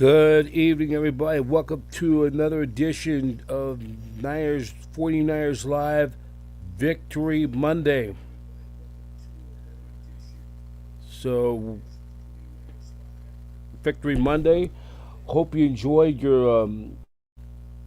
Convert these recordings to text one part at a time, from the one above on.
Good evening, everybody. Welcome to another edition of Niners 49ers Live Victory Monday. So, Victory Monday. Hope you enjoyed your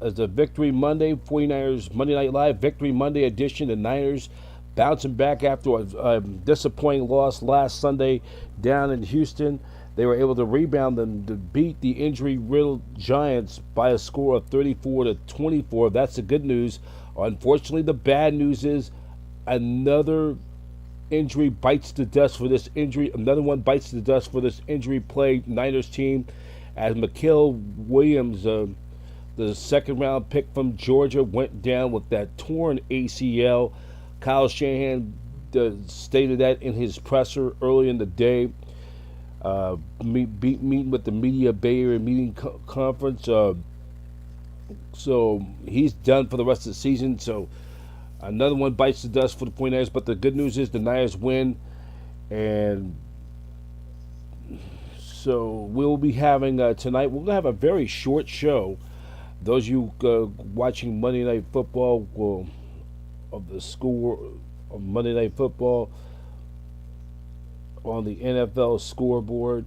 as a Victory Monday 49ers Monday Night Live Victory Monday edition. The Niners bouncing back after a disappointing loss last Sunday down in Houston. They were able to rebound and to beat the injury-riddled Giants by a score of 34-24. That's the good news. Unfortunately, the bad news is another injury bites the dust for this injury. Another one bites the dust for this injury-plagued Niners team, as Mikael Williams, the second round pick from Georgia, went down with that torn ACL. Kyle Shanahan stated that in his presser early in the day. Meeting with the media Bay Area meeting conference. So he's done for the rest of the season. So another one bites the dust for the 49ers. But the good news is the Niners win. And so we'll be having tonight, we're going to have a very short show. Those of you watching Monday Night Football will, of the score of Monday Night Football on the NFL scoreboard,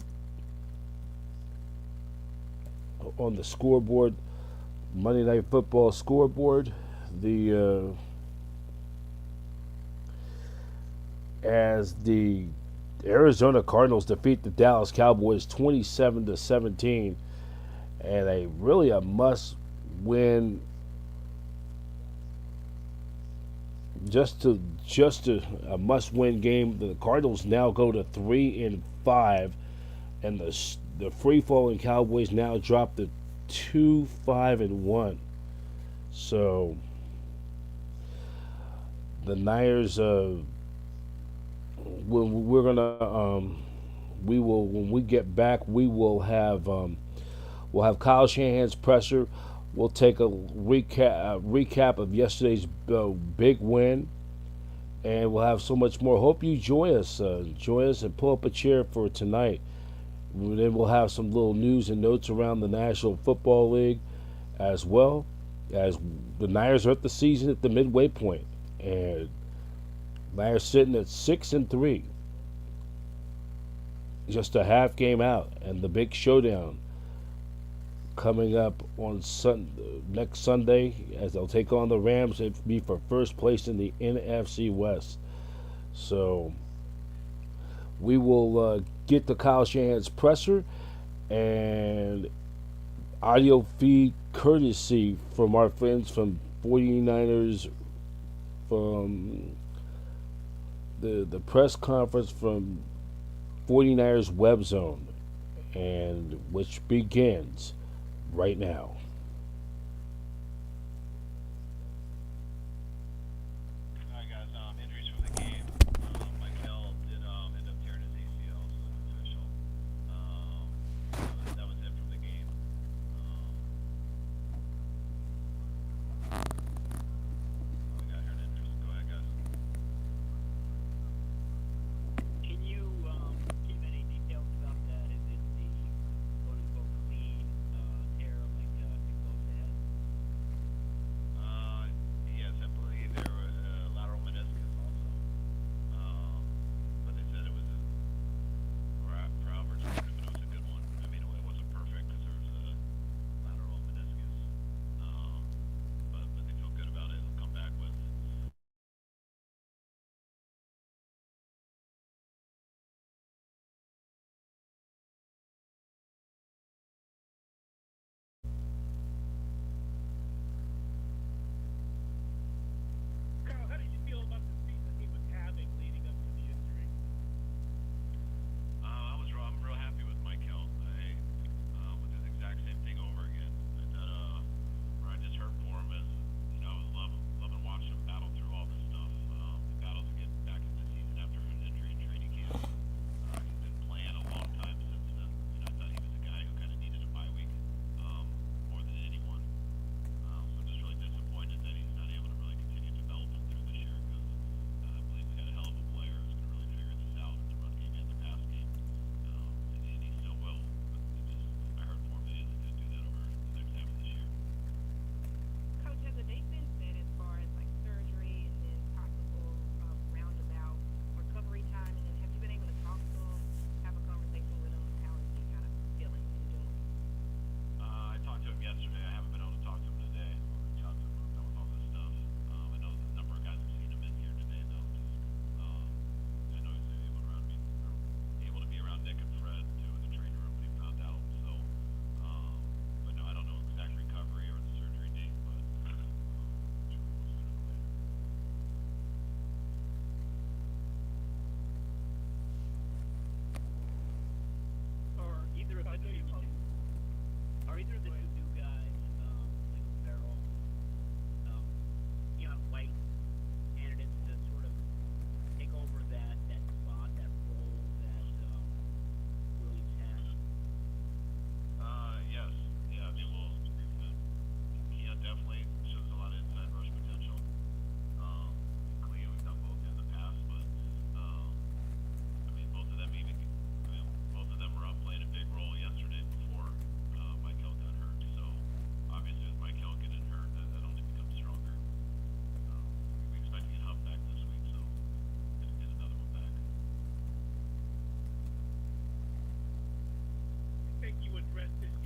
on the scoreboard, Monday Night Football scoreboard, the as the Arizona Cardinals defeat the Dallas Cowboys 27-17, and a must-win, just a must-win game. The Cardinals now go to 3-5, and the free-falling Cowboys now drop to 2-5-1. So the Niners, we're gonna we will, when we get back, we'll have Kyle Shanahan's presser. We'll take a recap of yesterday's big win, and we'll have so much more. Hope you join us and pull up a chair for tonight. Then we'll have some little news and notes around the National Football League, as well as the Niners are at the season at the midway point, and Niners sitting at 6-3, just a half game out, and the big showdown coming up on next Sunday, as they'll take on the Rams and be for first place in the NFC West. So we will get the Kyle Shanahan's presser and audio feed courtesy from our friends from 49ers, from the press conference from 49ers Web Zone, and which begins right now. All right, guys. Injuries from the game. Michael did end up tearing his ACL, so it's official. That was it from the game. We got here an interest. Go ahead, guys. Can you give any details about that? Is it the quote-unquote clean tear, like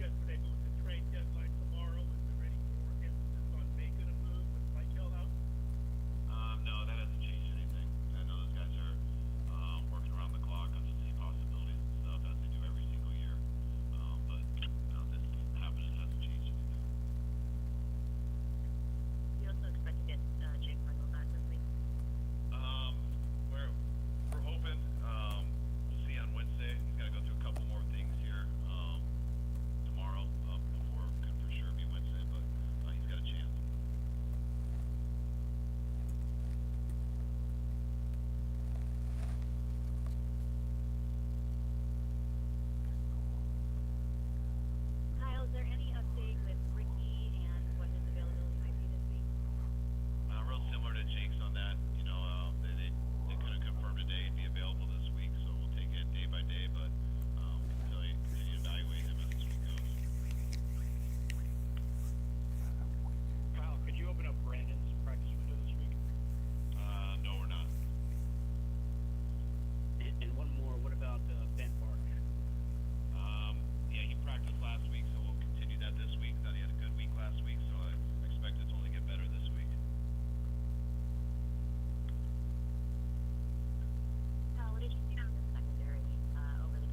yesterday moved the trade deadline tomorrow. Is there any more emphasis on making a move with Michael out? No, that hasn't changed anything. I know those guys are working around the clock on the same possibilities and stuff as they do every single year. But no, this happening hasn't changed anything. You also expect to get Jake Michael back this week. Um, we're hoping. We'll see on Wednesday. He's got to go through a couple more things here tomorrow before it could for sure be Wednesday, but he's got a chance. Kyle, is there any update with Ricky and what his availability might be this week? Real similar to Jake's on that. You know, they couldn't confirm today he'd be available this week, so we'll take it day by day. But continue to evaluate him as this week goes. Kyle, could you open up Brandon's practice window this week? No, we're not. And one more. What about Ben Park? Yeah, he practiced last week, so we'll continue that this week. Thought he had a good week last week, so I expect it to only get better this week. Kyle, what did you see from the secondary over the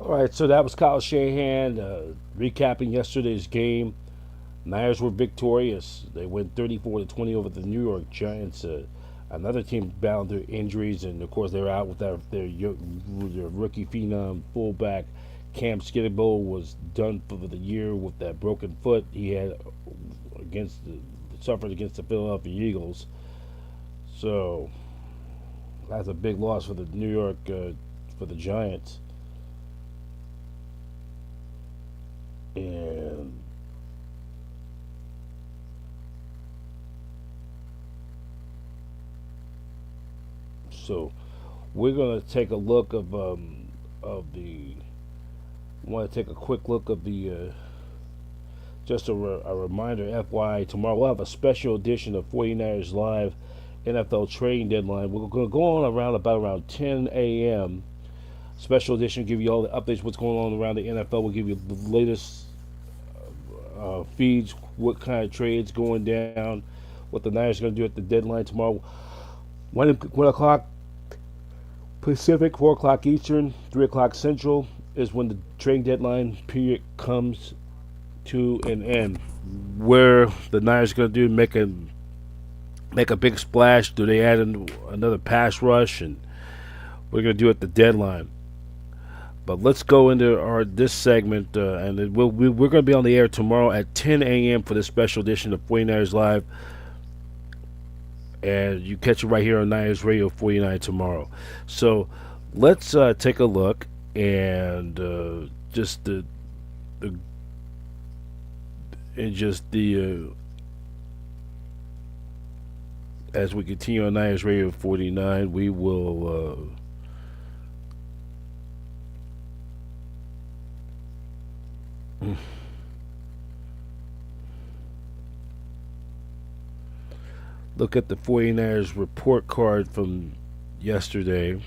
All right, so that was Kyle Shanahan recapping yesterday's game. Niners were victorious. They went 34-20 over the New York Giants. Another team bound their injuries, and of course they were out with their rookie phenom fullback Cam Skidable was done for the year with that broken foot he had against the, suffered against the Philadelphia Eagles. So that's a big loss for the New York for the Giants. And so we're gonna take a look of the want to take a quick look of the just a reminder, FYI, tomorrow we'll have a special edition of 49ers Live NFL trading deadline. We're going to go on around 10 a.m. Special edition, give you all the updates, what's going on around the NFL. We'll give you the latest feeds, what kind of trades going down, what the Niners are going to do at the deadline tomorrow. 1 o'clock Pacific, 4 o'clock Eastern, 3 o'clock Central is when the trading deadline period comes to an end. Where the Niners are going to do make a big splash? Do they add another pass rush? And we're going to do it at the deadline. But let's go into our this segment, and we're going to be on the air tomorrow at 10 a.m. for this special edition of 49ers Live. And you catch it right here on Niners Radio 49 tomorrow. So let's take a look and just the and just the as we continue on Niners Radio 49, we will look at the 49ers report card from yesterday.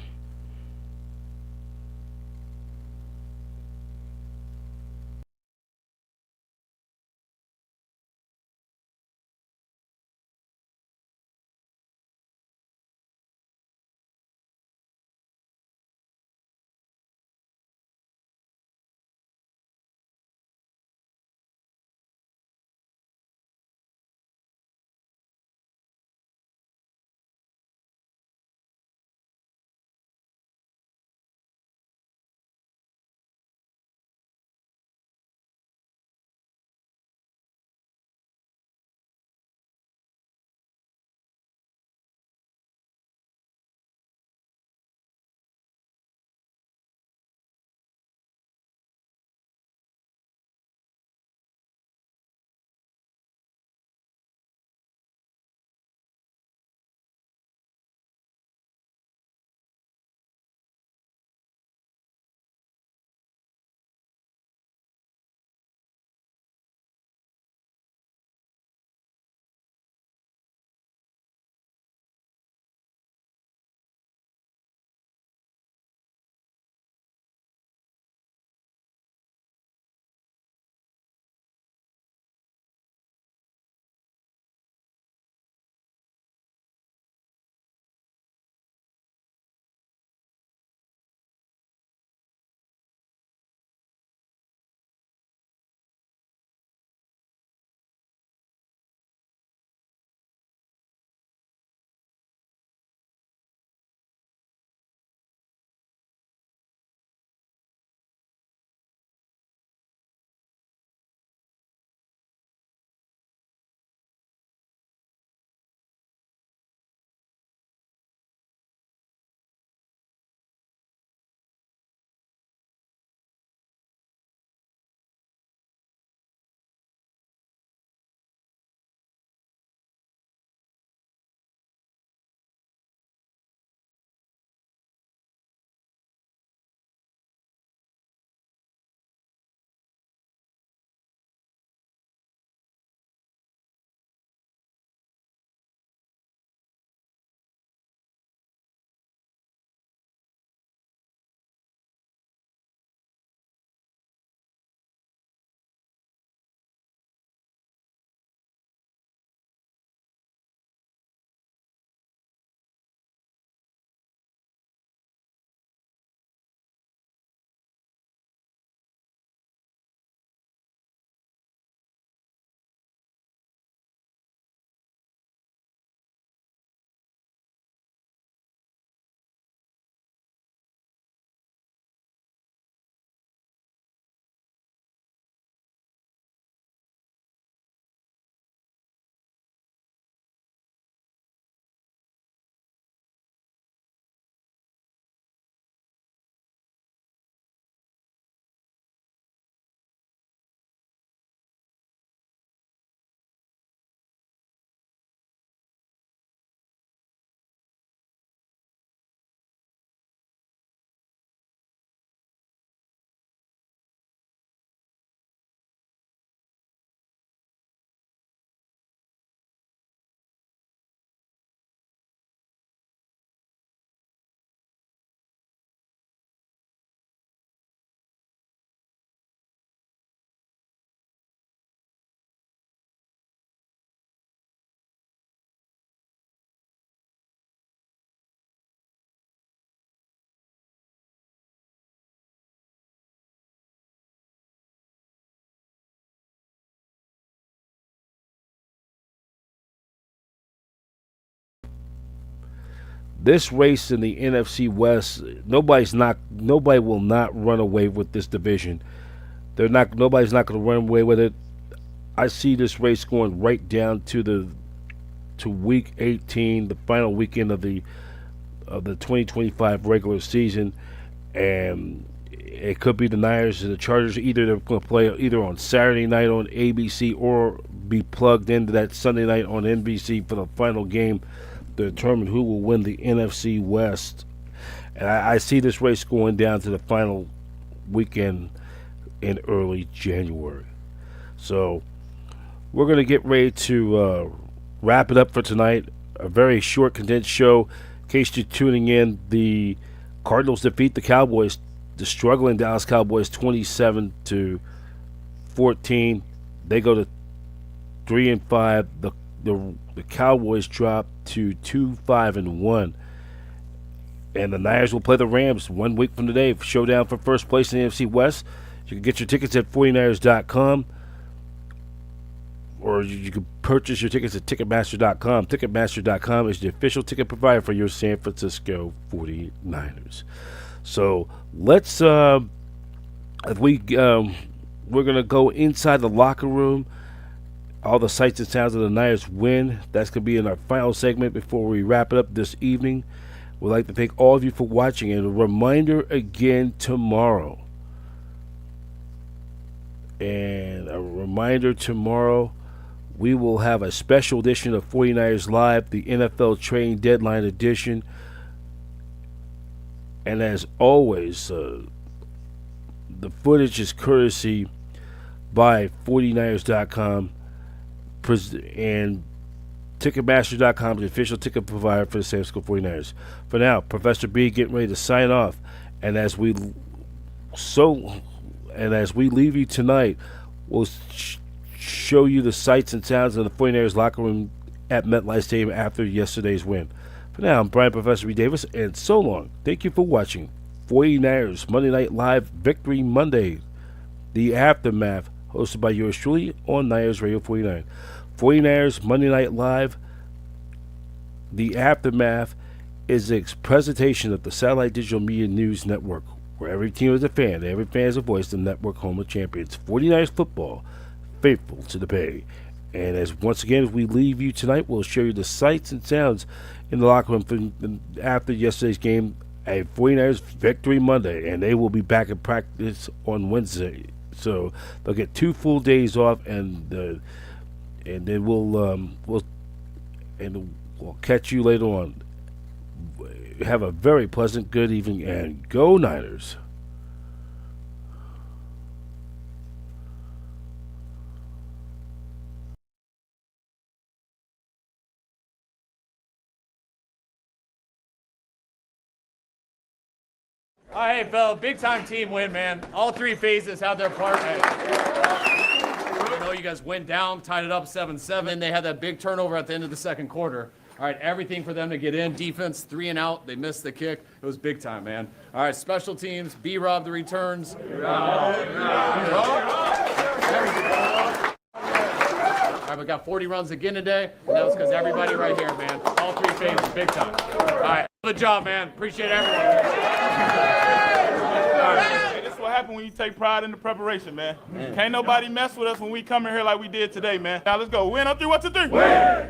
This race in the NFC West, nobody will not run away with this division. Nobody's not going to run away with it. I see this race going right down to week 18, the final weekend of the 2025 regular season, and it could be the Niners and the Chargers. Either they're going to play either on Saturday night on ABC or be plugged into that Sunday night on NBC for the final game to determine who will win the NFC West. And I see this race going down to the final weekend in early January. So we're going to get ready to wrap it up for tonight. A very short, condensed show. In case you're tuning in, the Cardinals defeat the Cowboys, the struggling Dallas Cowboys, 27-14. They go to 3-5. The Cowboys drop to 2-5-1. And the Niners will play the Rams 1 week from today. Showdown for first place in the NFC West. You can get your tickets at 49ers.com. Or you can purchase your tickets at Ticketmaster.com. Ticketmaster.com is the official ticket provider for your San Francisco 49ers. So let's, we're going to go inside the locker room. All the sights and sounds of the Niners win. That's going to be in our final segment before we wrap it up this evening. We'd like to thank all of you for watching. And a reminder again tomorrow. We will have a special edition of 49ers Live, the NFL Trading Deadline edition. And as always, the footage is courtesy by 49ers.com and Ticketmaster.com, the official ticket provider for the San Francisco 49ers. For now, Professor B getting ready to sign off. And as we leave you tonight, we'll show you the sights and sounds of the 49ers locker room at MetLife Stadium after yesterday's win. For now, I'm Brian Professor B. Davis, and so long. Thank you for watching 49ers Monday Night Live Victory Monday, the aftermath, hosted by yours truly on Niners Radio 49. 49ers Monday Night Live, the aftermath, is a presentation of the Satellite Digital Media News Network, where every team is a fan, every fan is a voice, the network home of champions. 49ers football, faithful to the Bay. And as once again, as we leave you tonight, we'll show you the sights and sounds in the locker room after yesterday's game, a 49ers Victory Monday, and they will be back in practice on Wednesday. So they'll get 2 full days off, and then we'll catch you later on. Have a very pleasant, good evening, and go Niners. All right, Phil, big time team win, man. All 3 phases had their part. I know you guys went down, tied it up 7-7, and they had that big turnover at the end of the second quarter. All right, everything for them to get in. Defense, 3 and out. They missed the kick. It was big time, man. All right, special teams, B-Rob the returns. All right, we got 40 runs again today, and that was because everybody right here, man. All 3 phases, big time. All right, good job, man. Appreciate everyone. Hey, this is what happens when you take pride in the preparation, man. Can't nobody mess with us when we come in here like we did today, man. Now let's go. Win on 3, 1, 2, 3. Win!